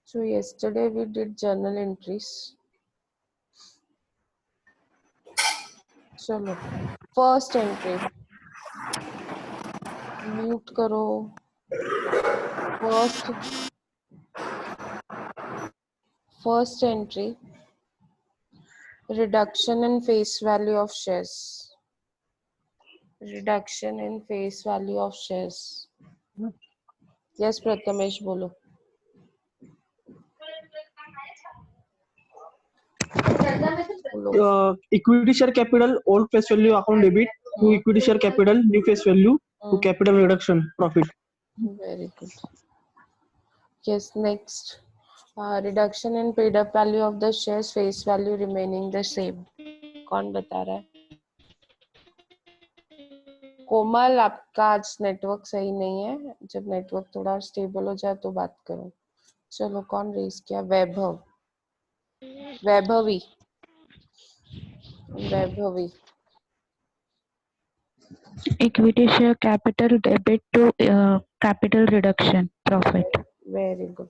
So yesterday we did journal entries. चलो first entry mute करो. First entry reduction in face value of shares. Reduction in face value of shares. Yes, Prathamesh, बोलो. Equity share capital old face value account debit to equity share capital new face value to capital reduction profit. Very good. Yes, next. Reduction in paid up value of the shares, face value remaining the same. कौन बता रहा है? कोमल, आपका आज network सही नहीं है. जब नेटवर्क थोड़ा स्टेबल हो जाए तो बात करो. चलो, कौन रेस किया? वैभव. Vaibhavi. Equity share capital debit to capital reduction profit. Very good.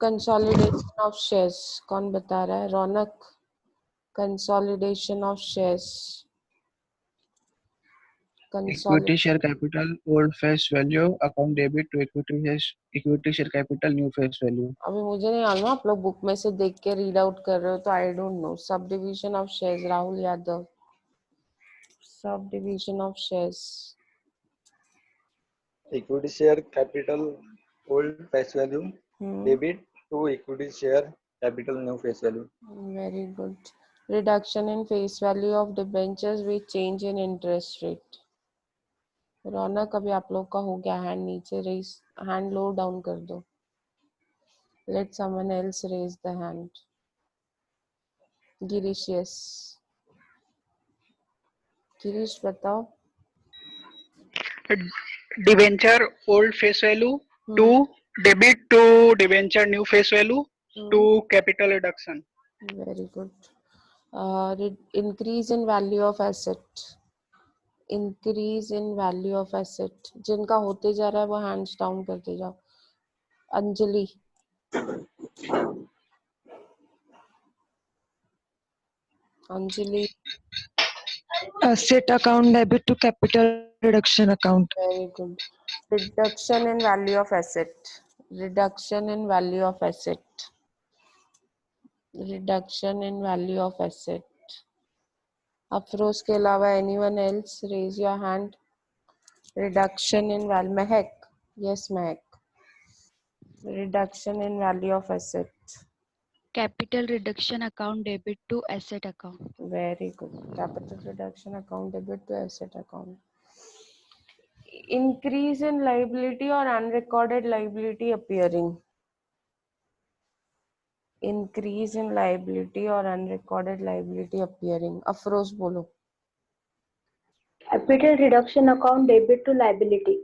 Consolidation of shares. कौन बता रहा है? रौनक. Consolidation of shares. Equity share capital old face value account debit to equity share capital new face value. अभी मुझे नहीं मालूम, आप लोग बुक में से देख के रीड आउट कर रहे हो तो आई don't no. Sub division of shares. Rahul Yadav. Sub division of shares. Equity share capital old face value debit to equity share capital new face value. Very good. Reduction in face value of debentures with change in interest rate. रौनक, अभी आप लोग का हो गया. Hand नीचे race, hand लो down कर दो. Let someone else raise the hand. Girish. yes. Girish बताओ. Debenture old face value to debit to debenture new face value to capital reduction. Very good. Increase in value of asset. Increase in value of asset. जिनका होते जा रहा है वो hands down करते जाओ. Anjali. Anjali. Asset account debit to capital reduction account. Very good. Reduction in value of asset. Reduction in value of asset. Reduction in value of asset. Afroz के अलावा anyone else raise your hand. Reduction in value. Mahak. Yes, Mahak. Reduction in value of asset. Capital reduction account debit to asset account. Very good. Capital reduction account debit to asset account. Increase in liability or unrecorded liability appearing. Increase in liability or unrecorded liability appearing. Afroz बोलो. Capital reduction account debit to liability.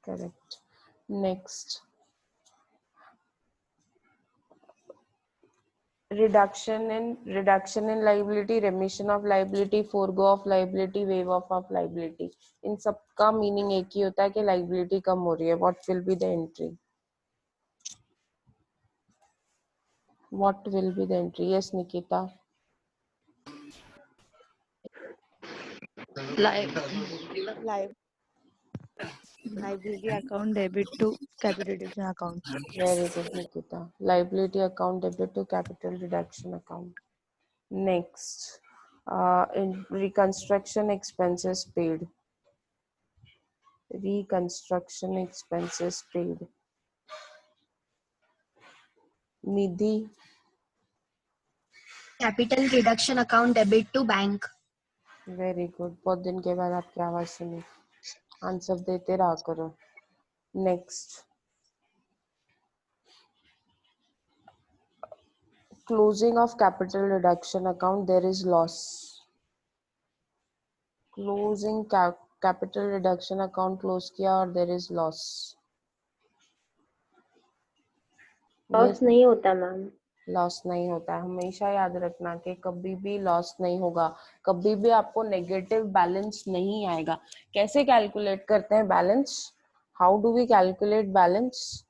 Correct. Next. Reduction in liability, remission of liability, forego of liability, waive off of liability. इन सब का meaning एक ही होता है कि liability कम हो रही है. What will be the entry? What will be the entry? Yes, Nikita. Liability account debit to capital reduction account. Very good, Nikita. Liability account debit to capital reduction account. Next, in reconstruction expenses paid. Reconstruction expenses paid. Nidhi. Capital reduction account debit to bank. Very good. बहुत दिन के बाद आपकी आवाज सुनी. Answer देते रहा करो. Next. Closing of capital reduction account, there is loss. Closing capital reduction account close किया और there is loss. लॉस नहीं होता मैम. लॉस नहीं होता है. हमेशा याद रखना कि कभी भी लॉस नहीं होगा. कभी भी आपको नेगेटिव बैलेंस नहीं आएगा. कैसे कैलकुलेट करते हैं balance? How do we calculate balance?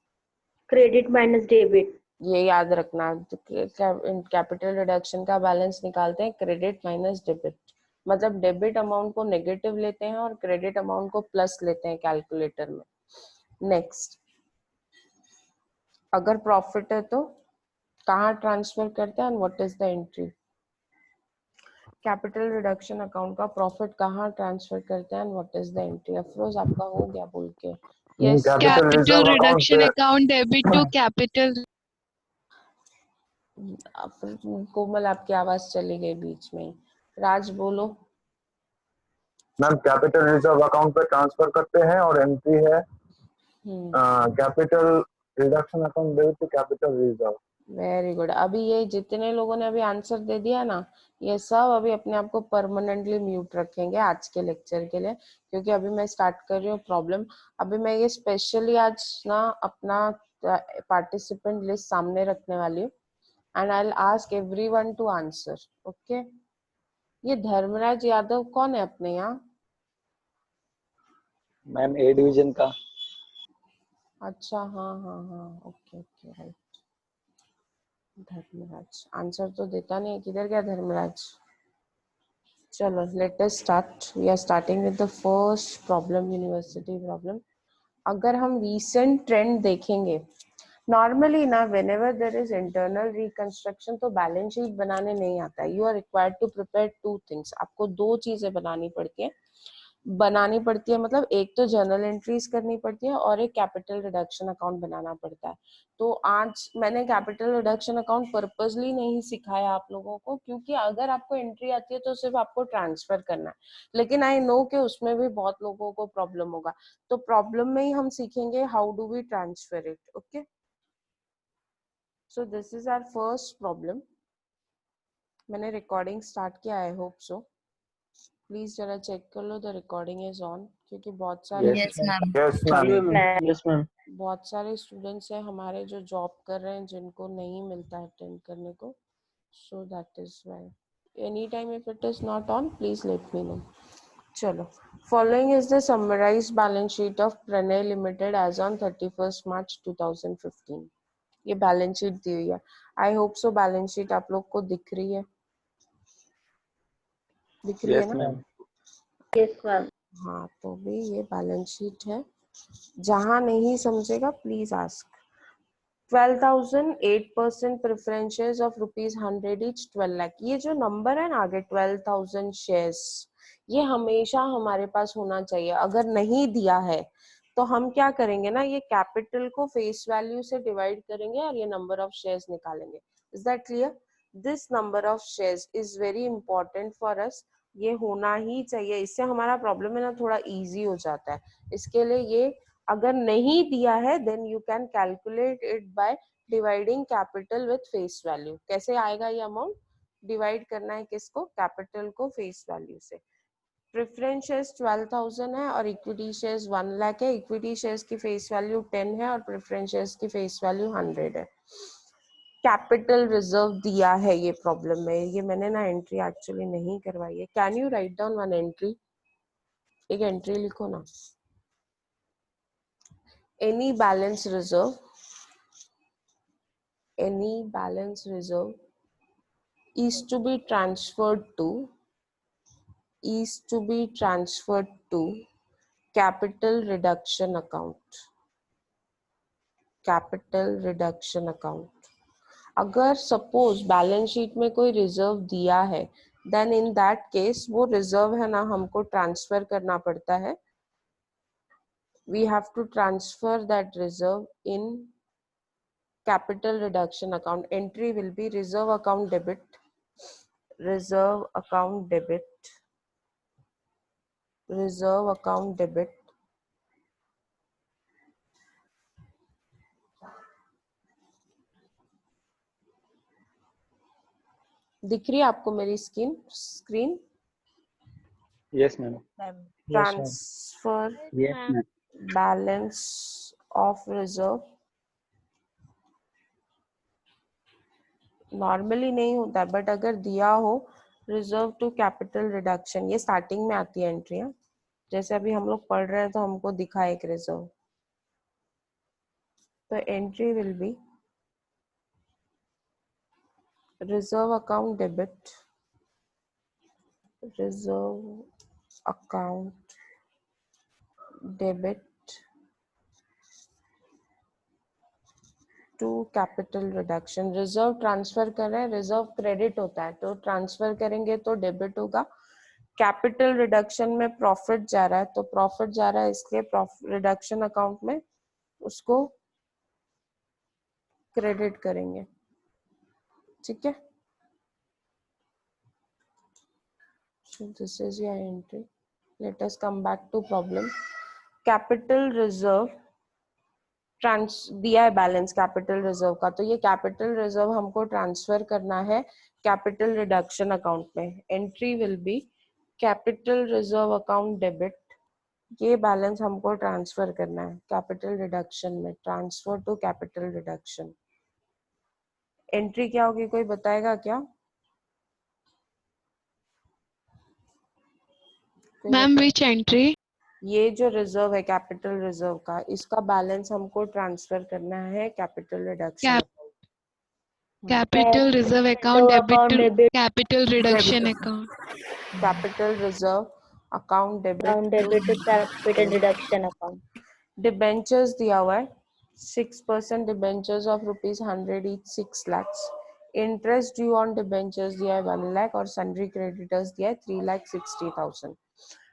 Credit minus debit. ये याद रखना, कैपिटल रिडक्शन का बैलेंस निकालते हैं क्रेडिट माइनस डेबिट, मतलब डेबिट अमाउंट को नेगेटिव लेते हैं और क्रेडिट अमाउंट को प्लस लेते हैं कैलकुलेटर में। नेक्स्ट, अगर प्रॉफिट है तो कहाँ ट्रांसफर करते हैं, and what is the entry. Capital reduction account का प्रॉफिट कहाँ ट्रांसफर करते हैं and what is the entry. Afroz आपका हो गया बोल के, yes. Capital reduction account debit to capital. Komal आपकी आवाज चली गई बीच में। राज बोलो। मैम कैपिटल रिजर्व अकाउंट पे ट्रांसफर करते हैं और एंट्री है capital reduction account debit to capital reserve. Very good. अभी ये जितने लोगों ने अभी आंसर दे दिया ना, ये सब अभी अपने आप को परमानेंटली म्यूट रखेंगे आज के लेक्चर के लिए, क्योंकि अभी मैं स्टार्ट कर रही हूँ प्रॉब्लम। अभी मैं ये स्पेशली आज ना अपना पार्टिसिपेंट लिस्ट सामने रखने वाली हूँ, and I will ask everyone to answer, okay. ये धर्मराज यादव कौन है अपने यहाँ? मैम ए डिवीजन का। अच्छा, हाँ हाँ हाँ, okay okay, right. Dharmraj answer तो देता नहीं, किधर गया धर्मराज? चलो let us start. We are starting with the first problem, university problem. अगर हम रीसेंट ट्रेंड देखेंगे, नॉर्मली ना whenever there is internal reconstruction तो बैलेंस शीट बनाने नहीं आता है। You are required to prepare two things. आपको दो चीजें बनानी पड़ती है, मतलब एक तो जर्नल एंट्रीज करनी पड़ती है और एक कैपिटल रिडक्शन अकाउंट बनाना पड़ता है। तो आज मैंने कैपिटल रिडक्शन अकाउंट पर्पसली नहीं सिखाया आप लोगों को, क्योंकि अगर आपको एंट्री आती है तो सिर्फ आपको ट्रांसफर करना है, लेकिन आई नो कि उसमें भी बहुत लोगों को प्रॉब्लम होगा। तो प्रॉब्लम में ही हम सीखेंगे how do we transfer it, okay. So this is our first problem. मैंने रिकॉर्डिंग स्टार्ट किया, आई होप सो। प्लीज जरा चेक कर लो द रिकॉर्डिंग इज ऑन, क्योंकि बहुत सारे यस मैम। Yes ma'am. बहुत सारे स्टूडेंट्स हैं हमारे जो जॉब कर रहे हैं जिनको नहीं मिलता है अटेंड करने को, so that is why. Any time if it is not on please let me know. चलो, following is the summarized balance sheet of Pranay limited as on 31 March 2015। ये बैलेंस शीट दी हुई है। I hope so balance sheet आप लोग को दिख रही है, दिख रही है यस ना? मैम। Yes ma'am. हाँ, तो भी ये बैलेंस शीट है। जहां नहीं समझेगा please ask. 12,000 8% preferences of ₹100 each 12 lakh. ये जो नंबर है ना आगे 12,000 शेयर्स, ये हमेशा हमारे पास होना चाहिए। अगर नहीं दिया है तो हम क्या करेंगे ना, ये कैपिटल को फेस वैल्यू से डिवाइड करेंगे और ये नंबर ऑफ शेयर्स निकालेंगे। Is that clear? This number of shares is very important for us. ये होना ही चाहिए, इससे हमारा प्रॉब्लम है ना थोड़ा इजी हो जाता है। इसके लिए ये अगर नहीं दिया है then you can calculate it by dividing capital with face value. कैसे आएगा ये अमाउंट? डिवाइड करना है किसको? कैपिटल को फेस वैल्यू से। प्रेफरेंस शेयर्स 12,000 है और इक्विटी शेयर्स 1 लाख है। इक्विटी शेयर्स की फेस वैल्यू 10 है और प्रेफरेंस शेयर्स की फेस वैल्यू 100 है। कैपिटल रिजर्व दिया है ये प्रॉब्लम में, ये मैंने ना एंट्री एक्चुअली नहीं करवाई है। Can you write down one entry? एक एंट्री लिखो ना। Any balance reserve is to be transferred to capital reduction account. अगर सपोज बैलेंस शीट में कोई रिजर्व दिया है, देन इन दैट केस वो रिजर्व है ना हमको ट्रांसफर करना पड़ता है। We have to transfer that reserve in capital reduction account. Entry will be reserve account debit, reserve account debit, reserve account debit, दिख रही है आपको मेरी screen? Yes ma'am. Transfer balance of reserve normally नहीं होता है, बट अगर दिया हो रिजर्व टू कैपिटल रिडक्शन, ये स्टार्टिंग में आती है एंट्रियां। जैसे अभी हम लोग पढ़ रहे हैं तो हमको दिखा एक रिजर्व, तो entry will be reserve account debit, reserve account debit to capital reduction. Reserve transfer कर रहे हैं, रिजर्व क्रेडिट होता है तो ट्रांसफर करेंगे तो डेबिट होगा। कैपिटल रिडक्शन में प्रॉफिट जा रहा है तो प्रॉफिट जा रहा है, इसलिए रिडक्शन अकाउंट में उसको क्रेडिट करेंगे। ठीक है, so this is your entry. Let us come back to problem. Capital reserve दिया है बैलेंस कैपिटल रिजर्व का, तो ये कैपिटल रिजर्व हमको ट्रांसफर करना है कैपिटल रिडक्शन अकाउंट में। Entry will be capital reserve account debit, ये बैलेंस हमको ट्रांसफर करना है कैपिटल रिडक्शन में, transfer to capital reduction. Entry क्या होगी, कोई बताएगा क्या? Ma'am which entry? ये जो रिजर्व है कैपिटल रिजर्व का, इसका बैलेंस हमको ट्रांसफर करना है capital reduction. Capital reserve account debit to capital reduction account. Capital reserve account account debit to capital reduction account. Debentures दिया हुआ है 6% debentures of ₹100 each 6 lakhs। Interest due on debentures दिया है 1 lakh और sundry creditors दिया है 3,60,000।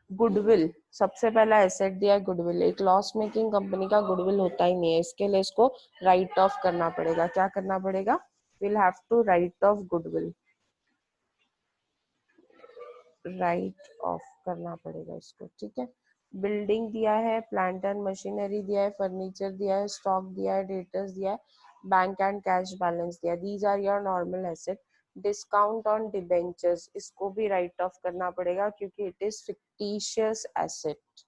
Goodwill सबसे पहला एसेट दिया है गुडविल। एक लॉस मेकिंग कंपनी का गुडविल होता ही नहीं है, इसके लिए इसको राइट ऑफ करना पड़ेगा। क्या करना पड़ेगा? Will have to write off goodwill, write off करना पड़ेगा इसको। ठीक है, बिल्डिंग दिया है, प्लांट एंड मशीनरी दिया है, फर्नीचर दिया है, स्टॉक दिया है, डेटर्स दिया है, बैंक एंड कैश बैलेंस दिया है। These are your normal asset. Discount on debentures, इसको भी राइट ऑफ करना पड़ेगा क्योंकि it is fictitious asset.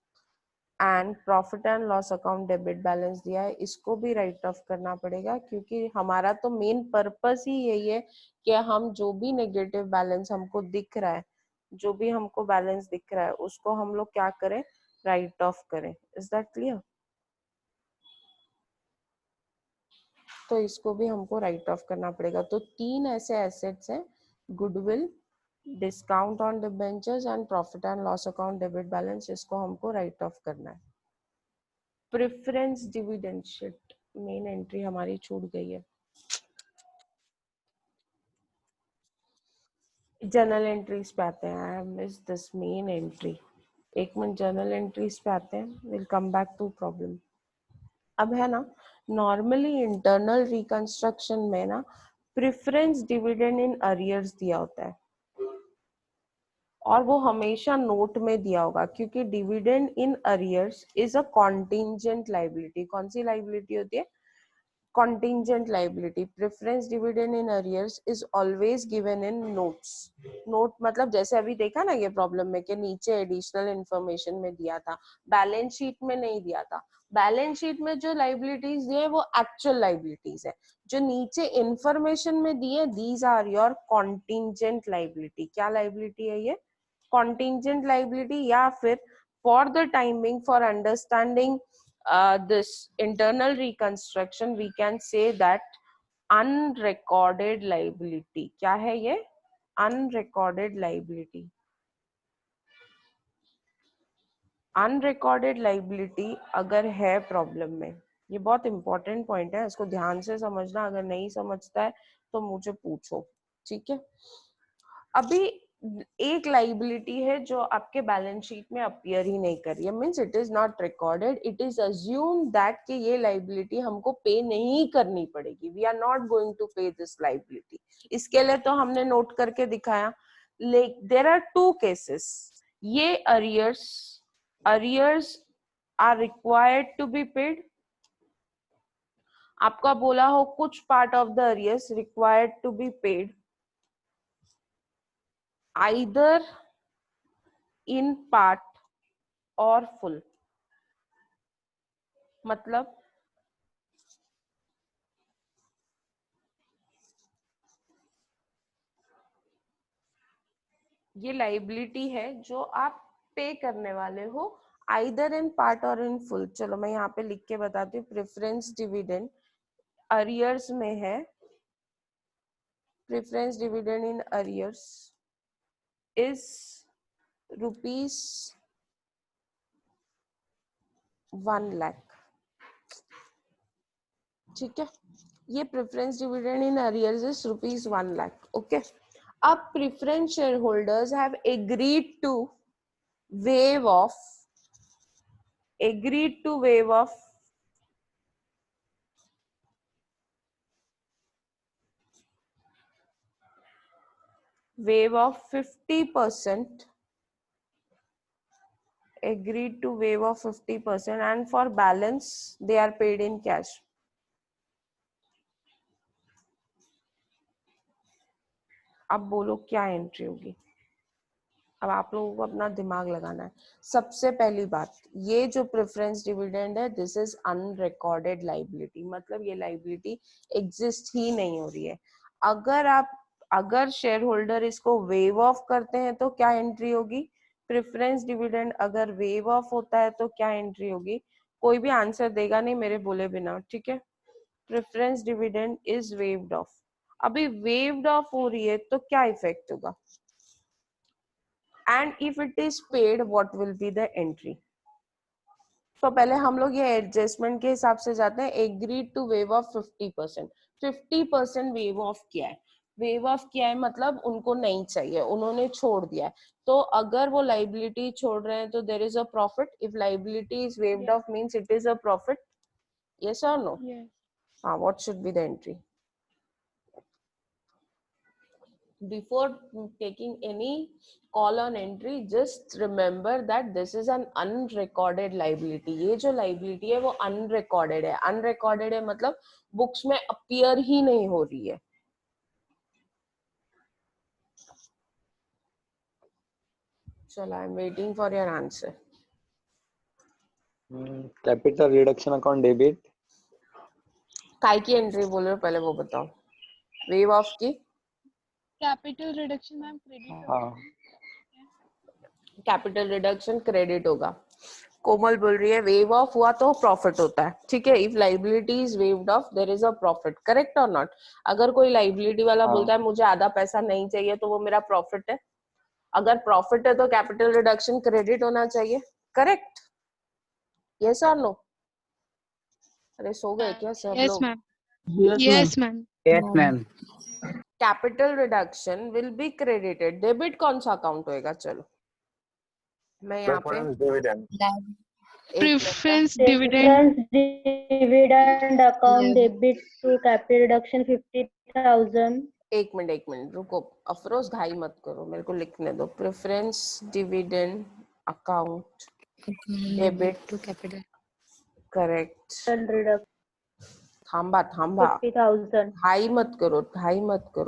And profit and loss account debit balance दिया है, इसको भी राइट ऑफ करना पड़ेगा क्योंकि हमारा तो मेन पर्पस ही यही है कि हम जो भी नेगेटिव बैलेंस हमको दिख रहा है, जो भी हमको बैलेंस दिख रहा है उसको हम लोग क्या करें, राइट ऑफ करें। Is that clear? तो इसको भी हमको राइट ऑफ करना पड़ेगा। तो 3 ऐसे एसेट्स हैं, goodwill, discount on debentures and profit and loss account debit balance, इसको हमको राइट ऑफ करना है। Preference dividend, shit main entry हमारी छूट गई है। जर्नल एंट्रीज पे आते हैं। I miss this main entry. एक मिनट, जर्नल एंट्रीज पे आते हैं, will come back to problem. अब है ना, नॉर्मली इंटरनल रिकंस्ट्रक्शन में ना प्रेफरेंस डिविडेंड इन अरियर्स दिया होता है और वो हमेशा नोट में दिया होगा क्योंकि dividend in arrears is a contingent liability. कौन सी लाइबिलिटी होती है? contingent liability. Preference dividend in arrears is always given in notes. Note मतलब जैसे अभी देखा ना ये प्रॉब्लम में कि नीचे एडिशनल इंफॉर्मेशन में दिया था, बैलेंस शीट में नहीं दिया था। बैलेंस शीट में जो लाइबिलिटीज दिए वो एक्चुअल लाइबिलिटीज है, जो नीचे इंफॉर्मेशन में दिए these are your contingent liability. क्या लाइबिलिटी है ये? Contingent liability. या फिर for the timing, for understanding this internal reconstruction, we can say that unrecorded liability. क्या है ये? Unrecorded liability. Unrecorded liability अगर है प्रॉब्लम में, ये बहुत इंपॉर्टेंट पॉइंट है, इसको ध्यान से समझना। अगर नहीं समझता है तो मुझे पूछो, ठीक है? अभी एक लाइबिलिटी है जो आपके बैलेंस शीट में अपीयर ही नहीं कर रही है, means it is not recorded, it is assume that कि ये लाइबिलिटी हमको पे नहीं करनी पड़ेगी, we are not going to pay this liability. इसके लिए तो हमने नोट करके दिखाया। देयर आर 2 केसेस, ये arrears are required to be paid. आपका बोला हो कुछ part of the arrears required to be paid either in part or full। मतलब ये लाइबिलिटी है जो आप पे करने वाले हो either in part or in full। चलो मैं यहाँ पे लिख के बताती हूँ। प्रेफरेंस डिविडेंड अरियर्स में है preference dividend in arrears is rupees 1 lakh. ठीक है, ये preference dividend in arrears is rupees 1 lakh. Okay, अब preference share holders have agreed to waive off waive of 50%, agreed to waive of 50%, and for balance they are paid in cash. अब बोलो क्या entry होगी. अब आप लोगों को अपना दिमाग लगाना है. सबसे पहली बात, ये जो प्रेफरेंस डिविडेंड है दिस इज अनरिकॉर्डेड लाइबिलिटी, मतलब ये लाइबिलिटी एग्जिस्ट ही नहीं हो रही है. अगर शेयर होल्डर इसको वेव ऑफ करते हैं तो क्या एंट्री होगी. प्रेफरेंस डिविडेंड अगर वेव ऑफ होता है तो क्या एंट्री होगी. कोई भी आंसर देगा नहीं मेरे बोले बिना. ठीक है, preference dividend is waived of. अभी वेव्ड ऑफ हो रही है तो क्या इफेक्ट होगा. And if it is paid, what will be the entry? तो पहले हम लोग ये एडजस्टमेंट के हिसाब से जाते हैं. Agreed to waive off 50%. 50% waive off किया है. वेव ऑफ किया है मतलब उनको नहीं चाहिए, उन्होंने छोड़ दिया है. तो अगर वो लाइबिलिटी छोड़ रहे हैं तो there is a profit. If liability is waived off means it is a profit. Yes और नो. हाँ, what should be the entry. Before taking any call on entry, just remember that this is an unrecorded liability. ये जो liability है वो unrecorded है. Unrecorded है मतलब books में appear ही नहीं हो रही है. चलो, I'm waiting for your answer. Capital reduction account debit. काय की एंट्री बोल रहे हो पहले वो बताओ. वेव ऑफ की. Capital reduction ma'am credit. हाँ, कैपिटल रिडक्शन क्रेडिट होगा. कोमल बोल रही है वेव ऑफ हुआ तो प्रॉफिट होता है. ठीक है, if liability is waived of their is a profit. Correct और नॉट. अगर कोई लाइबिलिटी वाला बोलता है मुझे आधा पैसा नहीं चाहिए तो वो मेरा प्रॉफिट है. अगर प्रॉफिट है तो कैपिटल रिडक्शन क्रेडिट होना चाहिए. करेक्ट. यस और नो. अरे सो गए क्या सब यस लोग. Ma'am. Yes ma'am. Yes, ma'am. Capital reduction will be credited. Debit कौन सा अकाउंट होएगा. चलो मैं यहाँ पे Preference dividend. Preference dividend. Dividend account debit to capital reduction 50,000. एक मिनट रुको. अफरोज घाई मत करो, मेरे को लिखने दो. Preference dividend account debit to capital. Correct. थांबा 50,000. ढाई मत करो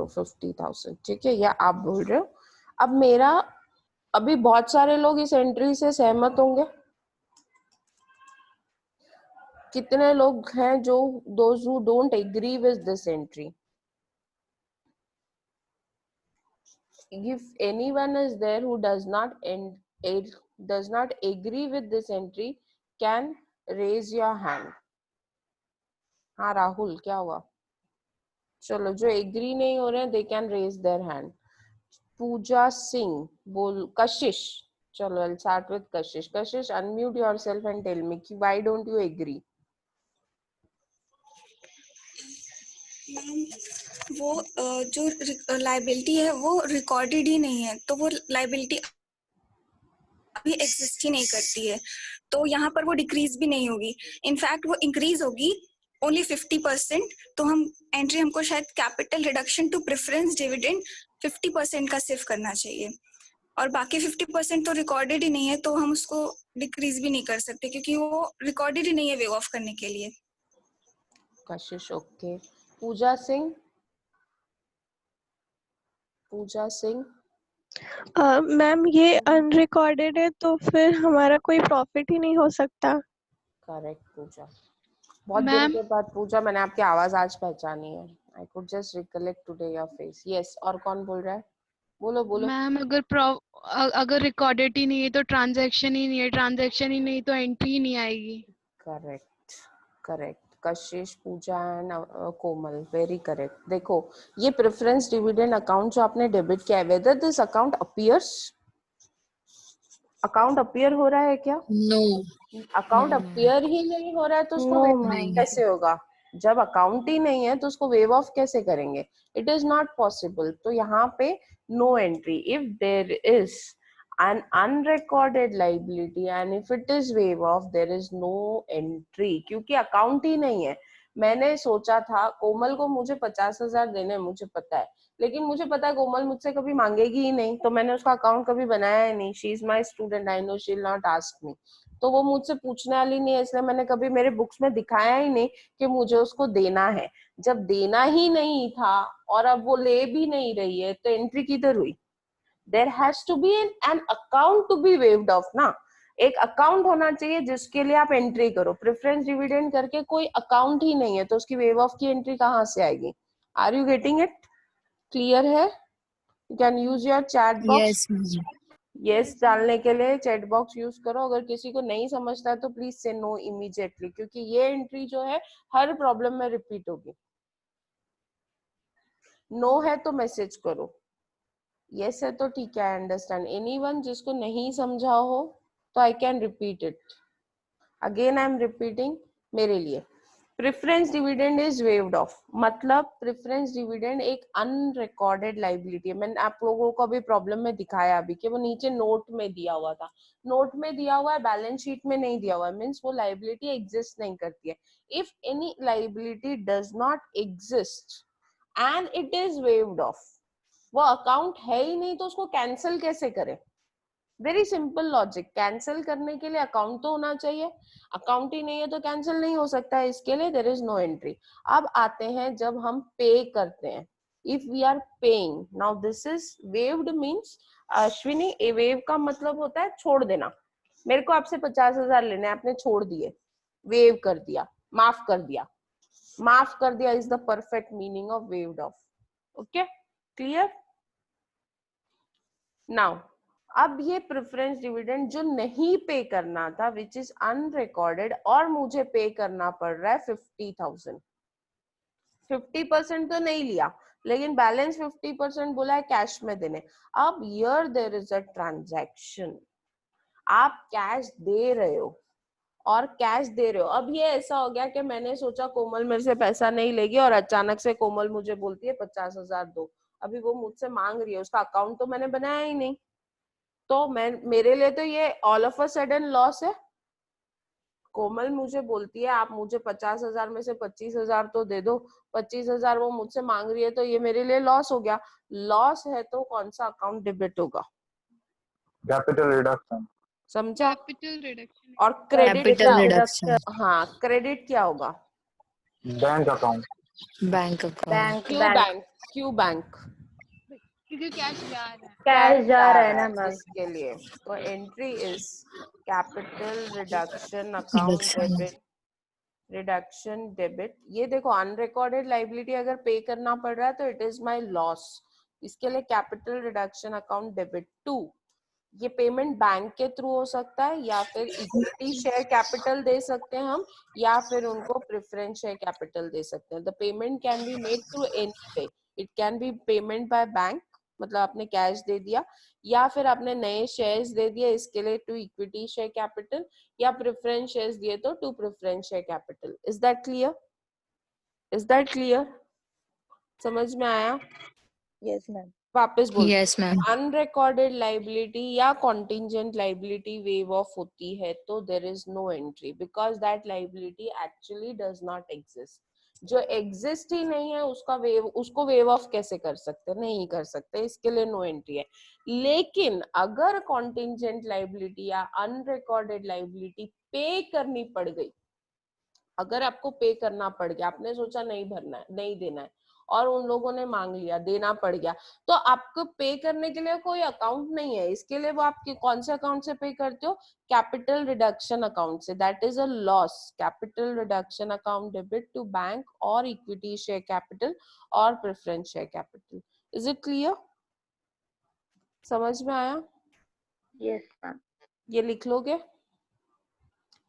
50,000. ठीक है, या आप बोल रहे हो. अब मेरा अभी बहुत सारे लोग इस एंट्री से सहमत होंगे. कितने लोग हैं जो those who don't agree with this entry. If anyone is there who does not agree with this entry, can raise your hand. हाँ राहुल, क्या हुआ. चलो, जो एग्री नहीं हो रहे हैं they can raise their hand. पूजा सिंह बोल. कशिश. चलो, I'll start with Kashish. Kashish, unmute yourself and tell me why don't you agree. Ma'am, वो जो लाइबिलिटी है वो रिकॉर्डेड ही नहीं है, तो वो लाइबिलिटी अभी एग्जिस्ट ही नहीं करती है, तो यहाँ पर वो डिक्रीज भी नहीं होगी. इनफैक्ट वो इंक्रीज होगी ओनली 50%. तो हम एंट्री हमको शायद capital reduction to preference dividend 50% का सिर्फ करना चाहिए, और बाकी 50% तो रिकॉर्डेड ही नहीं है, तो हम उसको डिक्रीज भी नहीं कर सकते क्योंकि वो रिकॉर्डेड ही नहीं है वेव ऑफ करने के लिए. कशिश ओके. पूजा सिंह. मैम ये अनरिकॉर्डेड है तो फिर हमारा कोई प्रॉफिट ही नहीं हो सकता. करेक्ट पूजा. बहुत दिन के बाद पूजा, मैंने आपकी आवाज आज पहचानी है. I could just recollect today your face. Yes, और कौन बोल रहा है. बोलो. मैम अगर रिकॉर्डेड ही नहीं है तो ट्रांजैक्शन ही नहीं है. ट्रांजैक्शन ही नहीं तो एंट्री ही नहीं आएगी. Correct. Kashish, Puja and Komal, very correct. देखो ये प्रेफरेंस डिविडेंड अकाउंट जो आपने डेबिट किया है, whether this account appears, account appear हो रहा है क्या? नो अकाउंट अपीयर ही नहीं हो रहा है तो उसको वेव ऑफ कैसे होगा? जब अकाउंट ही नहीं है तो उसको वेव ऑफ कैसे करेंगे? It is not possible. तो यहाँ पे no entry if there is an unrecorded liability and if it is waive off there is no entry, क्योंकि अकाउंट ही नहीं है। मैंने सोचा था कोमल को मुझे 50,000 देने, मुझे पता है, लेकिन मुझे पता है कोमल मुझसे कभी मांगेगी ही नहीं, तो मैंने उसका अकाउंट कभी बनाया ही नहीं। She is my student, I know she will not ask me, तो वो मुझसे पूछने वाली नहीं है, इसलिए मैंने कभी मेरे बुक्स में दिखाया ही नहीं कि मुझे उसको देना है। जब देना ही नहीं था और अब वो ले भी नहीं रही है तो एंट्री किधर हुई? There has to be an account to be waived off ना। एक अकाउंट होना चाहिए जिसके लिए आप एंट्री करो। प्रेफरेंस डिविडेंड करके कोई अकाउंट ही नहीं है तो उसकी वेव ऑफ की एंट्री कहाँ से आएगी? Are you getting it? Clear है? You can use your chat box. Yes डालने के लिए चैट बॉक्स यूज करो। अगर किसी को नहीं समझता है तो प्लीज से नो इमीडिएटली, क्योंकि ये एंट्री जो है हर प्रॉब्लम में रिपीट होगी। नो है तो मैसेज करो, यस है तो ठीक है, आई अंडरस्टैंड। एनीवन जिसको नहीं समझा हो तो I can repeat it again, I am repeating मेरे लिए। Preference dividend is waived of, मतलब प्रेफरेंस डिविडेंड एक अनरिकॉर्डेड लाइबिलिटी है। मैंने आप लोगों को अभी प्रॉब्लम में दिखाया अभी कि वो नीचे नोट में दिया हुआ था, नोट में दिया हुआ है, बैलेंस शीट में नहीं दिया हुआ है, मीन्स वो लाइबिलिटी एग्जिस्ट नहीं करती है। If any liability does not exist and it is waived of, वो अकाउंट है ही नहीं तो उसको कैंसिल कैसे करें? वेरी सिंपल लॉजिक, कैंसिल करने के लिए अकाउंट तो होना चाहिए, अकाउंट ही नहीं है तो कैंसिल नहीं हो सकता है, इसके लिए देयर इज नो एंट्री। अब आते हैं जब हम पे करते हैं, if we are paying, now this is waived means, Ashwini ए वेव का मतलब होता है छोड़ देना। मेरे को आपसे 50,000 लेने, आपने छोड़ दिए, वेव कर दिया, माफ कर दिया। माफ कर दिया is the perfect meaning of waived of. Okay clear? Now अब ये प्रेफरेंस डिविडेंड जो नहीं पे करना था, विच इज अनरिकॉर्डेड, और मुझे पे करना पड़ रहा है 50,000। 50% तो नहीं लिया, लेकिन बैलेंस 50% बोला है कैश में देने। अब here there is a transaction, आप कैश दे रहे हो और कैश दे रहे हो। अब ये ऐसा हो गया कि मैंने सोचा कोमल मेरे से पैसा नहीं लेगी और अचानक से कोमल मुझे बोलती है 50,000 दो। अभी वो मुझसे मांग रही है, उसका अकाउंट तो मैंने बनाया ही नहीं, तो मैं, मेरे लिए तो ये all of a sudden loss है। कोमल मुझे बोलती है आप मुझे 50,000 में से 25,000 तो दे दो, 25,000 वो मुझसे मांग रही है, तो ये मेरे लिए लॉस हो गया। लॉस है तो कौन सा अकाउंट डेबिट होगा? Capital reduction. समझा? कैपिटल रिडक्शन और क्रेडिट कैपिटल क्या? रिडक्शन हाँ क्रेडिट क्या होगा? Bank account. Bank account bank क्यों बैंक बैंक? क्यों बैंक? क्योंकि कैश जा रहा है। कैश जा रहा है ना मैम। इसके लिए तो entry is capital reduction account debit, reduction debit. ये देखो अनरिकॉर्डेड लाइबिलिटी अगर पे करना पड़ रहा है तो इट इज माय लॉस, इसके लिए capital reduction account debit to. ये पेमेंट बैंक के थ्रू हो सकता है या फिर इक्विटी शेयर कैपिटल दे सकते हैं हम, या फिर उनको प्रेफरेंस शेयर कैपिटल दे सकते हैं। The payment can be made through any way, it can be payment by bank, मतलब आपने कैश दे दिया, या फिर आपने नए शेयर्स दे दिए, इसके लिए टू इक्विटी शेयर कैपिटल, या प्रेफरेंस शेयर्स दिए तो to preference share capital. Is that clear? Is that clear? समझ में आया? Yes ma'am. वापस बोल, यस मैम। अनरिकॉर्डेड लाइबिलिटी या कॉन्टिंजेंट लाइबिलिटी वेव ऑफ होती है तो there is no entry, because that liability actually does not exist. जो एग्जिस्ट ही नहीं है उसका वेव, उसको वेव ऑफ कैसे कर सकते? नहीं कर सकते, इसके लिए नो एंट्री है। लेकिन अगर कॉन्टिंजेंट लाइबिलिटी या अनरिकॉर्डेड लाइबिलिटी पे करनी पड़ गई, अगर आपको पे करना पड़ गया, आपने सोचा नहीं भरना है, नहीं देना है, और उन लोगों ने मांग लिया, देना पड़ गया, तो आपको पे करने के लिए कोई अकाउंट नहीं है। इसके लिए वो आपके कौन से अकाउंट से पे करते हो? कैपिटल रिडक्शन अकाउंट से। That is a loss. Capital reduction account debit to bank और इक्विटी शेयर कैपिटल और preference share capital. Is it clear? समझ में आया? Yes ma'am. ये लिख लोगे?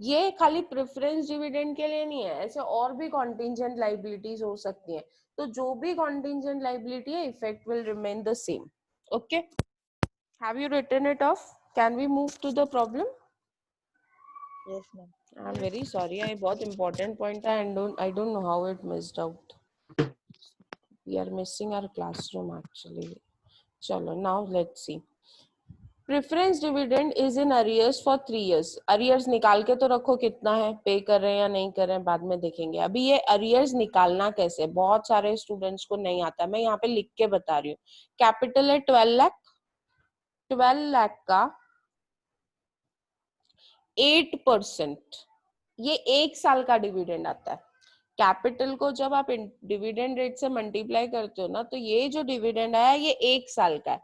ये खाली प्रेफरेंस डिविडेंड के लिए नहीं है, ऐसे और भी कॉन्टिंजेंट लाइबिलिटीज हो सकती हैं, तो जो भी कॉन्टिंजेंट लाइबिलिटी है effect will remain the same. Okay, have you written it off? Can we move to the problem? Yes, ma'am. I am very sorry, I बहुत इंपॉर्टेंट पॉइंट है and I don't know how it missed out. We are missing our classroom actually. चलो, now let's see. Preference dividend is in arrears for 3 years. Arrears निकाल के तो रखो कितना है, पे कर रहे हैं या नहीं कर रहे हैं बाद में देखेंगे. अभी ये अरियर्स निकालना कैसे, बहुत सारे स्टूडेंट्स को नहीं आता, मैं यहाँ पे लिख के बता रही हूँ. कैपिटल है 12 लाख, 12 लाख का 8%, ये 1 साल का डिविडेंड आता है. कैपिटल को जब आप डिविडेंड रेट से मल्टीप्लाई करते हो ना, तो ये जो डिविडेंड आया ये 1 साल का है.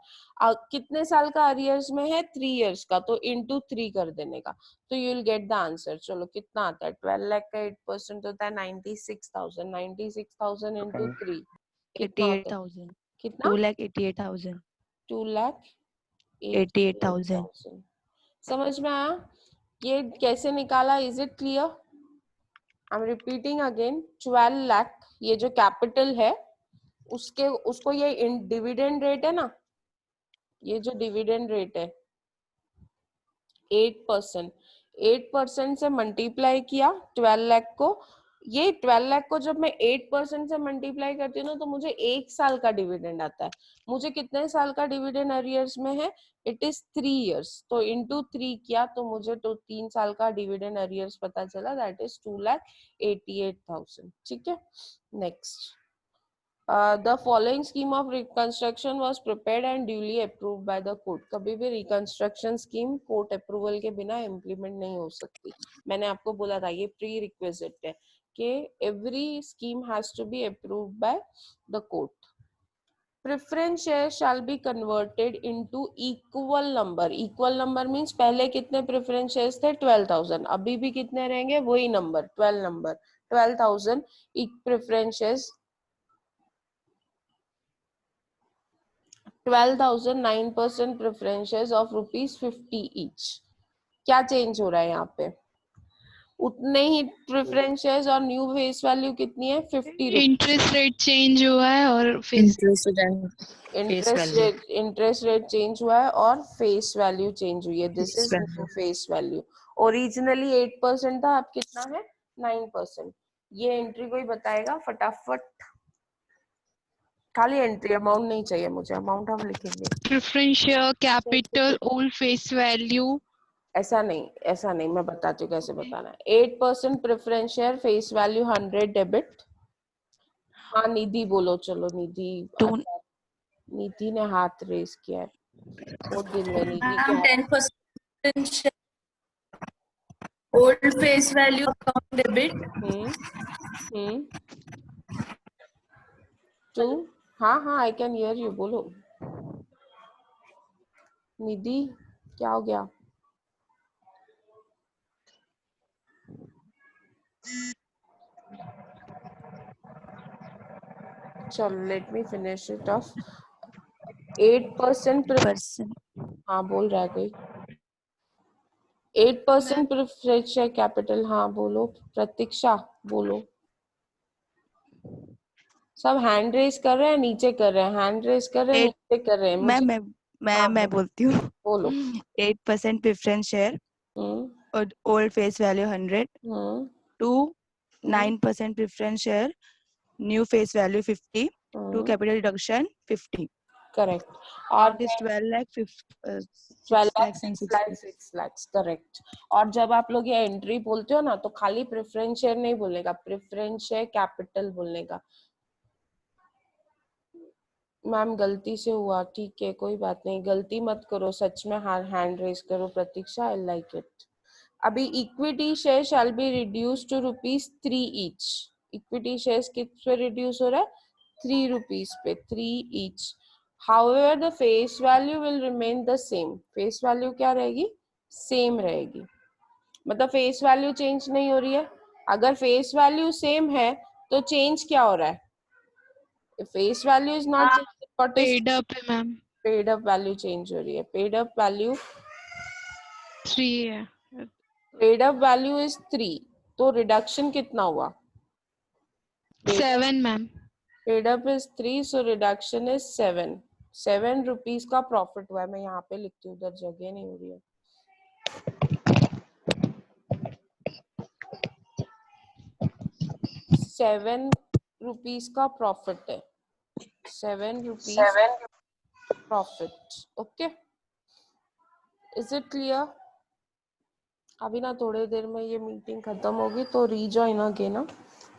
कितने साल का अरियर्स में है? 3 years का, तो इंटू 3 कर देने का, तो you will get the answer. चलो कितना आता है? 12 लाख का 8% होता है 96,000. 96,000 इंटू 3 कितना होता है? 88,000. कितना? 2,88,000. 2,88,000. समझ में आया? ये कैसे निकाला? Is it clear? I am repeating again. 12 lakh ये जो कैपिटल है उसको ये डिविडेंड रेट है ना, ये जो डिविडेंड रेट है 8%, 8% से मल्टीप्लाई किया 12 लाख को. ये 12 लाख को जब मैं 8% से मल्टीप्लाई करती हूँ ना, तो मुझे 1 साल का डिविडेंड आता है. मुझे कितने साल का डिविडेंड अरियर्स में है? It is 3 years. तो इंटू 3 किया तो मुझे तो 3 साल का डिविडेंड अरियर्स पता चला, दैट इज 2,88,000. ठीक है, next. The following scheme of reconstruction was prepared and duly approved by the court. कभी भी reconstruction scheme court approval के बिना implement नहीं हो सकती. मैंने आपको बोला था ये prerequisite है कि every scheme has to be approved by the court. Preference shares shall be converted into equal number. Equal number means पहले कितने preference shares थे? 12,000. अभी भी कितने रहेंगे? वही number, 12 number, 12,000 preference shares. 12,009% preferences of ₹50 each. क्या चेंज हो रहा है यहाँ पे? उतने ही प्रेफरेंसेस और न्यू फेस वैल्यू कितनी है? 50 रुपीज. इंटरेस्ट रेट चेंज हुआ है और फेस इंटरेस्ट रेट चेंज हुआ है और फेस वैल्यू चेंज हुई है. This is new face value. Originally 8% था, अब कितना है? 9%. ये एंट्री कोई बताएगा फटाफट? खाली एंट्री, अमाउंट नहीं चाहिए मुझे, अमाउंट हम लिखेंगे. Preference share capital old face value. ऐसा नहीं, मैं बताती हूँ कैसे बताना है. 8% preference share, face value 100 debit. हाँ निधि बोलो. चलो निधि ने हाथ रेस किया है. बहुत दिन में निधि क्या? 10% old face value account debit. To. हाँ आई कैन हियर यू. बोलो निधि, क्या हो गया? चलो let me finish it of. 8% हाँ बोल रहा है कोई. 8% प्रेफरेंस शेयर कैपिटल. हाँ बोलो प्रतीक्षा, बोलो. सब हैंड रेस कर रहे हैं, नीचे कर रहे हैं, हैंड रेस कर रहे हैं, नीचे कर रहे हैं. मैं बोलती हूँ. बोलो. 8% प्रेफरेंस शेयर और old face value 100 to 9% preference share new face value 50 to capital deduction 50. Correct. और 12 लाख 6 lakhs. करेक्ट. और जब आप लोग ये एंट्री बोलते हो ना, तो खाली प्रेफरेंस शेयर नहीं बोलने का, प्रेफरेंस शेयर कैपिटल बोलने का. मैम गलती से हुआ, ठीक है कोई बात नहीं, गलती मत करो. सच में हैंड रेस करो प्रतीक्षा. I like it. अभी equity share shall be reduce to ₹3 each. Equity shares किस पे रिड्यूस हो रहा है? 3 rupees पे, 3 each. However, the face value will remain the same. Face value क्या रहेगी? सेम रहेगी. मतलब फेस वैल्यू चेंज नहीं हो रही है. अगर फेस वैल्यू सेम है तो चेंज क्या हो रहा है? Face value is not paid up है ma'am. Paid up value change हो रही है. पेड अप वैल्यू 3 है. पेड अप वैल्यू इज 3, तो रिडक्शन कितना हुआ? 7 ma'am. Paid up is 3, so reduction is 7. 7 rupees का प्रॉफिट हुआ है. मैं यहाँ पे लिखती हूँ, उधर जगह नहीं हो रही है. 7 रुपीज का प्रॉफिट है. 7 rupees profit. Okay, is it clear? अभी ना थोड़ी देर में ये मीटिंग खत्म होगी तो rejoin again.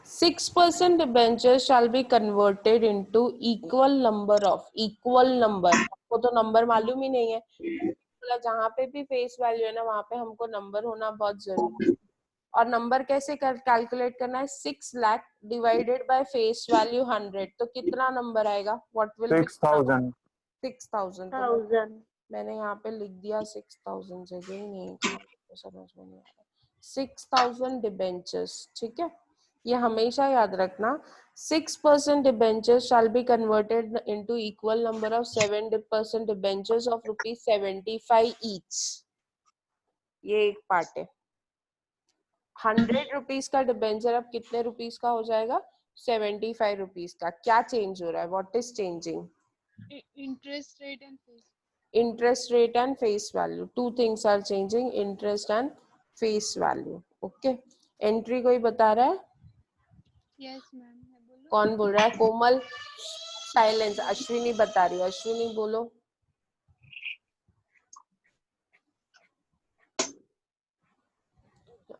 6% debenture shall be converted into equal number of. Equal number, आपको तो नंबर मालूम ही नहीं है. मतलब जहाँ पे भी फेस वैल्यू है ना, वहाँ पे हमको नंबर होना बहुत जरूरी है. और नंबर कैसे कैलकुलेट करना है? 6 lakh divided by face value 100, तो कितना नंबर आएगा? What will B? 6000. 6000. मैंने यहाँ पे लिख दिया 6000, जगह ही नहीं है कहाँ, तो समझ में नहीं आ रहा. 6000 डिबेंचर्स. ठीक है, ये हमेशा याद रखना. 6% debentures shall be converted into equal number of 7% debentures of ₹75 each. ये एक पार्ट है. 100 रुपीज का डिबेंचर अब कितने रुपीज का हो जाएगा? 75 रुपीज का. क्या चेंज हो रहा है? What is changing? Interest rate and fees. Interest rate and face value. Two things are changing, interest and face value. Okay. Entry कोई बता रहा है? Yes ma'am. बोलो. कौन बोल रहा है? कोमल. साइलेंस. अश्विनी बता रही है. अश्विनी बोलो.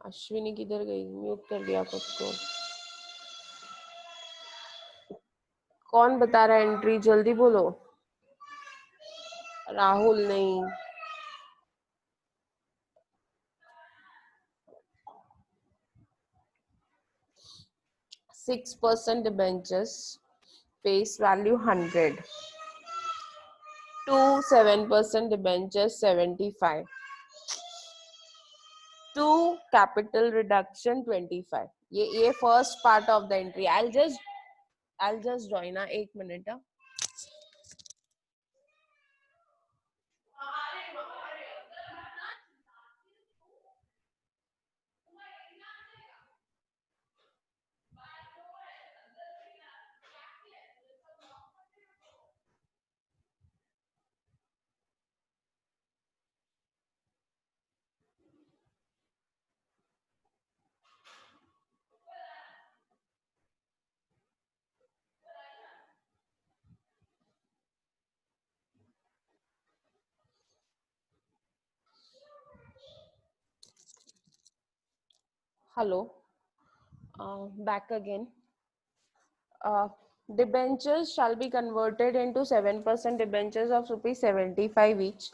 अश्विनी किधर गई? म्यूट कर दिया खुद को. कौन बता रहा है एंट्री? जल्दी बोलो. राहुल नहीं. %6 debentures, face value 100. 7% debentures 75. 2 capital reduction 25. ये first part of the entry. I'll just join. 1 minute. Hello. Back again. Debentures shall be converted into 7% debentures of ₹75 each.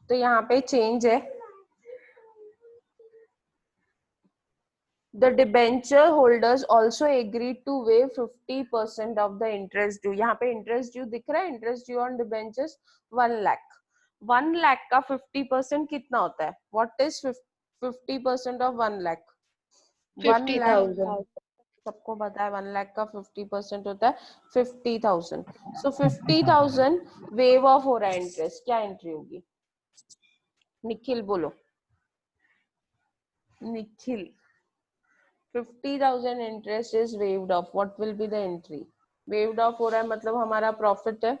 तो यहाँ पे change है. The debenture holders also agreed to waive 50% of the interest due. यहाँ पे interest due दिख रहा है. Interest due on debentures 1 lakh. 1 lakh का 50% कितना होता है? What is 50% of 1 lakh? 50,000. सबको पता है 1 लाख का 50% होता है 50,000. सो 50,000 वेव ऑफ हो रहा है इंटरेस्ट. क्या एंट्री होगी? निखिल बोलो. Nikhil. 50,000 interest is waived off. What will be the entry? Waived off हो रहा है मतलब हमारा प्रॉफिट है.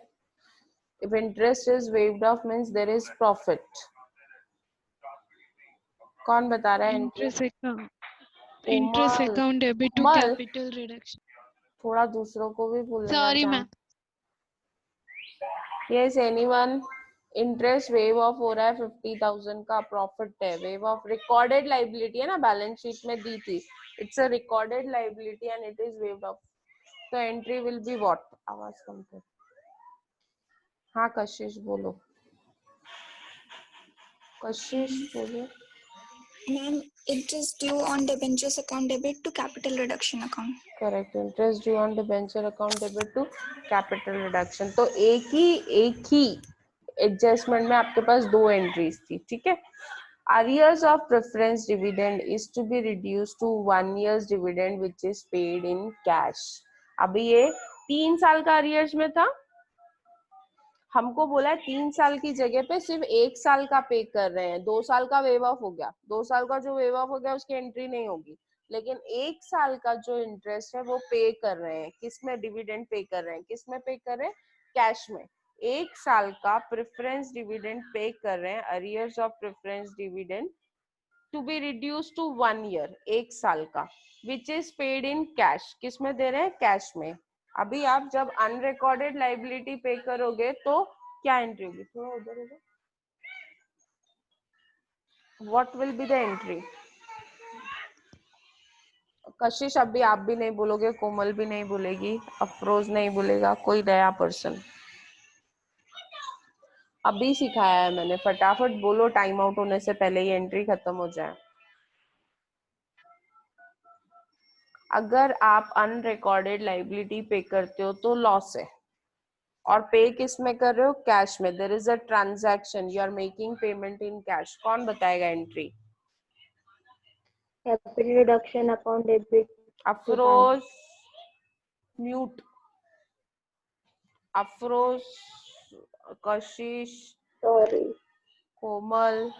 If interest is waived off means there is profit. कौन बता रहा है? Interest account debit to capital reduction. थोड़ा दूसरों को भी बोलना. Sorry ma'am. Yes, anyone? Interest wave of हो रहा है 50,000 का. प्रॉफिट है. वेव ऑफ रिकॉर्डेड लाइबिलिटी है ना, बैलेंस शीट में दी थी. It's a recorded liability and it is waived of. तो एंट्री विल बी व्हाट? आवाज कम कर. हाँ कशिश बोलो. कशिश बोलो. Ma'am, interest due on debentures account debit to capital reduction account. Correct. Interest due on debenture account debit to capital reduction. तो एक ही adjustment में आपके पास 2 एंट्रीज थी. ठीक है. Arrears of preference dividend is to be reduced to 1 year's dividend which is paid in cash. अभी ये 3 साल का arrears में था. हमको बोला है 3 साल की जगह पे सिर्फ 1 साल का पे कर रहे हैं, 2 साल का वेव ऑफ हो गया, 2 साल का जो वेव ऑफ हो गया उसकी एंट्री नहीं होगी, लेकिन 1 साल का जो इंटरेस्ट है वो पे कर रहे हैं। किसमें डिविडेंड पे कर रहे हैं, किसमें पे कर रहे हैं, कैश में। 1 साल का प्रेफरेंस डिविडेंड पे कर रहे हैं, arrears of preference dividend to be reduce to 1 year, 1 साल का, which is paid in cash. किसमें दे रहे हैं, कैश में। अभी आप जब अनरिकॉर्डेड लाइबिलिटी पे करोगे तो क्या एंट्री होगी, थोड़ा उधर उधर, what will be the entry? कशिश अभी आप भी नहीं बोलोगे, कोमल भी नहीं बोलेगी, अफरोज नहीं बोलेगा, कोई नया पर्सन। अभी सिखाया है मैंने, फटाफट बोलो, टाइम आउट होने से पहले ही एंट्री खत्म हो जाए। अगर आप अनरिकॉर्डेड लाइबिलिटी पे करते हो तो लॉस है, और पे किस में कर रहे हो, कैश में। There is a transaction, you are making payment in cash. कौन बताएगा entry? Capital reduction account debit. Afroz mute, Afroz, Kashish, sorry, कोमल,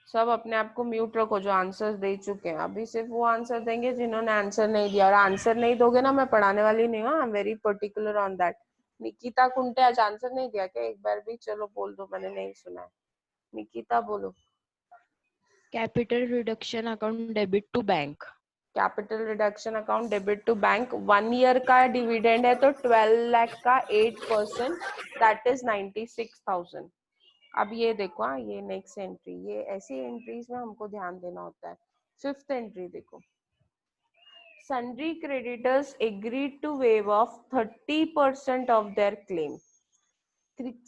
सब अपने आप को म्यूट रखो जो आंसर दे चुके हैं। अभी सिर्फ वो आंसर देंगे जिन्होंने आंसर नहीं दिया, और आंसर नहीं दोगे ना, मैं पढ़ाने वाली नहीं हूँ, आई am very particular on that. Nikita Kunte आज आंसर नहीं दिया क्या एक बार भी? चलो बोल दो, मैंने नहीं सुना है। निकिता बोलो। Capital reduction account debit to bank. Capital reduction account debit to bank. 1 year का डिविडेंड है तो 12 लाख का 8%, दैट इज 96,000। अब ये देखो, हाँ, ये नेक्स्ट एंट्री, ये ऐसी एंट्रीज में हमको ध्यान देना होता है। 5th एंट्री देखो, sundry creditors agreed to waive off 30% of their claim।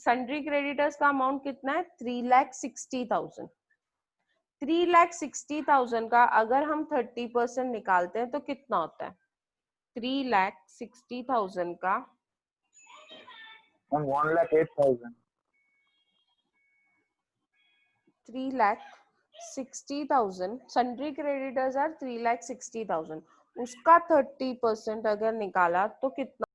sundry creditors का अमाउंट कितना है, 3,60,000। 3,60,000 का अगर हम 30% निकालते हैं तो कितना होता है? 3,60,000 का 1,08,000। 3,60,000, sundry creditors are 3,60,000, उसका 30% अगर निकाला तो कितना